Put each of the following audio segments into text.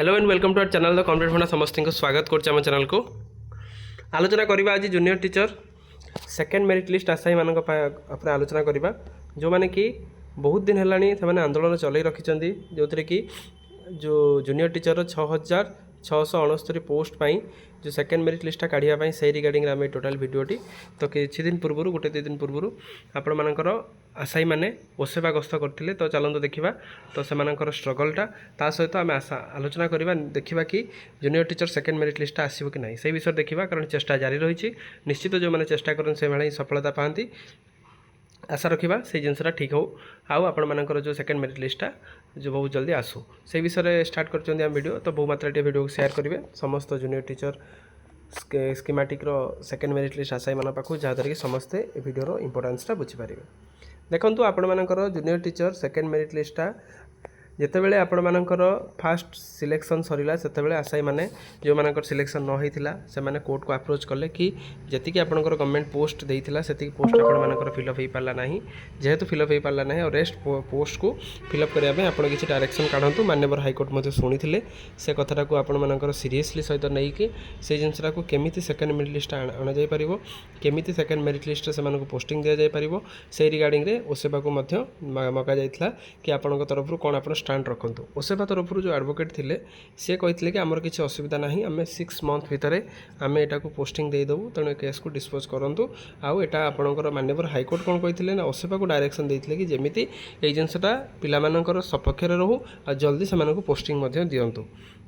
Hello and welcome to our channel the complete भणा समस्त को स्वागत करम चैनल को आलोचना करवा आज junior teacher second merit list आशायी मान आलोचना करवा जो मैंने कि बहुत दिन है आंदोलन चल रखी जो थे कि जो जूनियर टीचर 6669 पोस्ट पाई जो सेकेंड मेरिट लिस्टा काढ़ापी से रिगार्डिंग आम टोटाल भिडियोटी तो किसी दिन पूर्व गोटे दु दिन पूर्व आपण मानकर आशायी मैंने ओसेवा गस्त करते तो चलते देखा तो से स्ट्रगलटा ता सहित आम आलोचना करवा देखा कि जूनियर टीचर सेकेंड मेरिट लिस्टा आसो कि ना से विषय देखा कारण चेष्टा जारी रही निश्चित जो मैंने चेष्टा करें से भाई सफलता पाती आशा रखा से जिनसा ठीक हो आउ आपण मानकर जो सेकेंड मेरिट लिस्टा जो बहुत जल्दी आसू से विषय स्टार्ट कर वीडियो तो बहु मात्रा वीडियो को शेयर करेंगे समस्त junior teacher schematic second merit list आशायी मान पाखु जहाँद्वारा कि समस्ते वीडियो इंपोर्टेंसटा बुझीपारे देखो आपण मानकर जूनियर टीचर सेकेंड मेरिट लिस्टा जितेबाला आपण मानकर फास्ट सिलेक्शन सरला से आशायी मैंने जो मानकर सिलेक्शन न होता से मैंने कोर्ट को अप्रोच कले कि जी आपंकर गवर्नमेंट पोस्ट देता से पोस्ट आपर फिलअप हो पारा ना जेहेतु फिलअप हो पारा ना और रेस्ट पोस्ट को फिलअप करने आप किसी डायरेक्शन काढ़ू माननीय हाइकोर्ट शुणी से कथाटा को आपर सीरीयसली सहित नहीं कि से जिनसा को केमी सेकेंड मेरिट लिस्ट आना जापर केमी सेकेंड मेरिट लिस्ट से पोस्टिंग दि जापर से रिगार्डिंग ओसेवा को मगा जाता कि आपण तरफ कौन आप स्टाण्ड रखु ओसेवा तरफ जो एडवोकेट थे सी कहते कि आमर किसी असुविधा ना आम 6 मंथ भितर आम यहाँ को पोस्टिंग देदेवु तेणु केस को डिस्पोज करूँ आउ एटा आपणकर माननीय हाइकोर्ट कौन कहते ना ओसेवा को डायरेक्शन देते कि जमी ये जिनसा पिलामानकर सपक्ष रहू आ जल्दी से पोस्टिंग दिंतु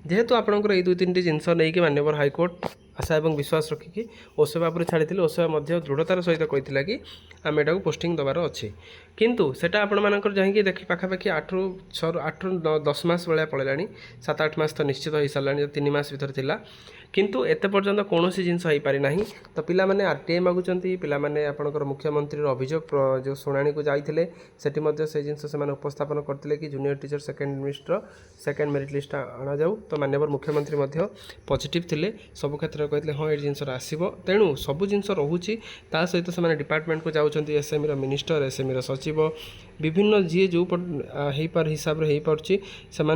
जेहेतु आपंकर ये 2-3 जिनस नहीं माननीय हाइकोर्ट आशा और विश्वास रखिकी ओसेवा पर छाड़ी ओसेवा दृढ़तार सहित कहला कि आम यहाँ पोस्टिंग दबार अच्छे किंतु सेटा आपण मानकर जाकि देखी पाखापाखि 8-10 मास भाया पड़ेगा 7-8 मास तो निश्चित हो सारा 3 मास भर था किंतु एते पर्यंत कौन जिनस हो पारि ना तो पिला माने आरटीआई मागुंट पिलामाने आपणकर मुख्यमंत्री अभियोग जो शुणाणी को जाते से जिनस से उपस्थापन करते कि junior teacher second merit list आना जाऊ तो माननीय मुख्यमंत्री पॉजिटिव थे सब क्षेत्र कहते हाँ ये जिनस आसो तेणु सब जिनस रोचे ता सहित से डिपार्टमेंट को जाऊँच एसएमई मिनिस्टर एसएमई सचिव विभिन्न जी जो पार हिसाब से हो पार्टी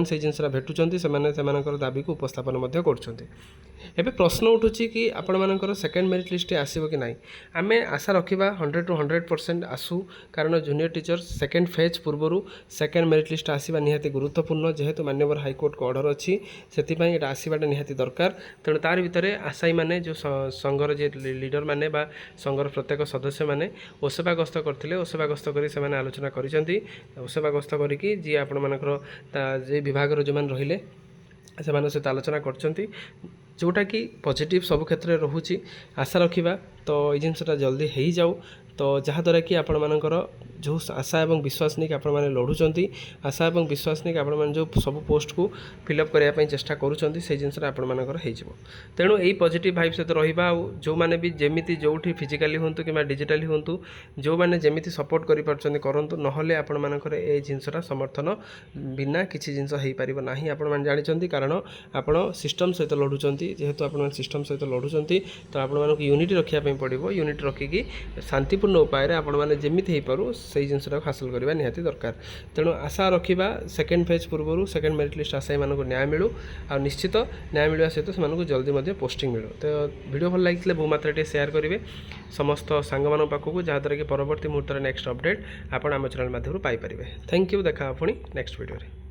से जिनसा भेटुंट से दाबी को उपस्थापन कर प्रश्न उठूँ कि आपण मानकर सेकेंड मेरिट लिस्ट आसो कि ना आम आशा रखा 100 to 100% आसू कारण जूनियर टीचर सेकेंड फेज पूर्व सेकेंड मेरिट लिस्ट आसवा निहाती गुरुत्वपूर्ण जेहेतु माननीय हाइकोर्ट को ऑर्डर अच्छी से आसवाटा निहाती दरकार तेणु तार भितर आशायी मैंने जो संघर जे लीडर मैंने संघर प्रत्येक सदस्य मैंने ओसेवा गस्त करते ओसेवा गस्त कर आलोचना कर ओसेवा गस्त करके जी आपण मानकर विभाग जो मैंने रहिले से सहित आलोचना कर जोटा कि पॉजिटिव सब क्षेत्र में रोचे आशा रखा तो ये जिनसा जल्दी हो जाऊ तो जहाँद्वारा कि आपण मानकर जो आशा और विश्वास नहीं कि आपण मैंने लड़ुंट आशा और विश्वास नहीं कि आपण मैंने जो सब पोस्ट को फिलअप करने चेष्टा करुँच से जिनसा आपण मानकर हो तेणु यही पॉजिटिव भाइब सहित रहा जो मैंने भी जमी जो फिजिकाली हूँ कि डिजिटाली हूँ जो मैंने जमी सपोर्ट करूँ ना आपण मानकर ये जिनसा समर्थन बिना किसी जिनस हो पार ना आपण जानते कारण आपण सिस्टम सहित लड़ुंट जेहेतु आप सिस्टम सहित लड़ुंट तो आपण यूनिटी रखापी पड़ो यूनिट रखिकी शांतिपूर्ण उपाय आपण मैंने जमी हो पारू से जिनसा हासिल करवा निहाती दरकार तेणु आशा रखा सेकेंड फेज पूर्व सेकेंड मेरिट लिस्ट आशायी मानक न्याय मिलू आ निश्चित न्याय मिलवा सहित से जल्दी पोस्टिंग मिलू तो वीडियो भल लगी बहुमात्रा शेयर करेंगे समस्त सांग मान पाखक जहाँद्वारा कि परवर्ती मुहूर्त नेक्स्ट अपडेट आप आम चैनल माध्यम पाइपर थैंक यू देखा पुणी नेक्स्ट वीडियो।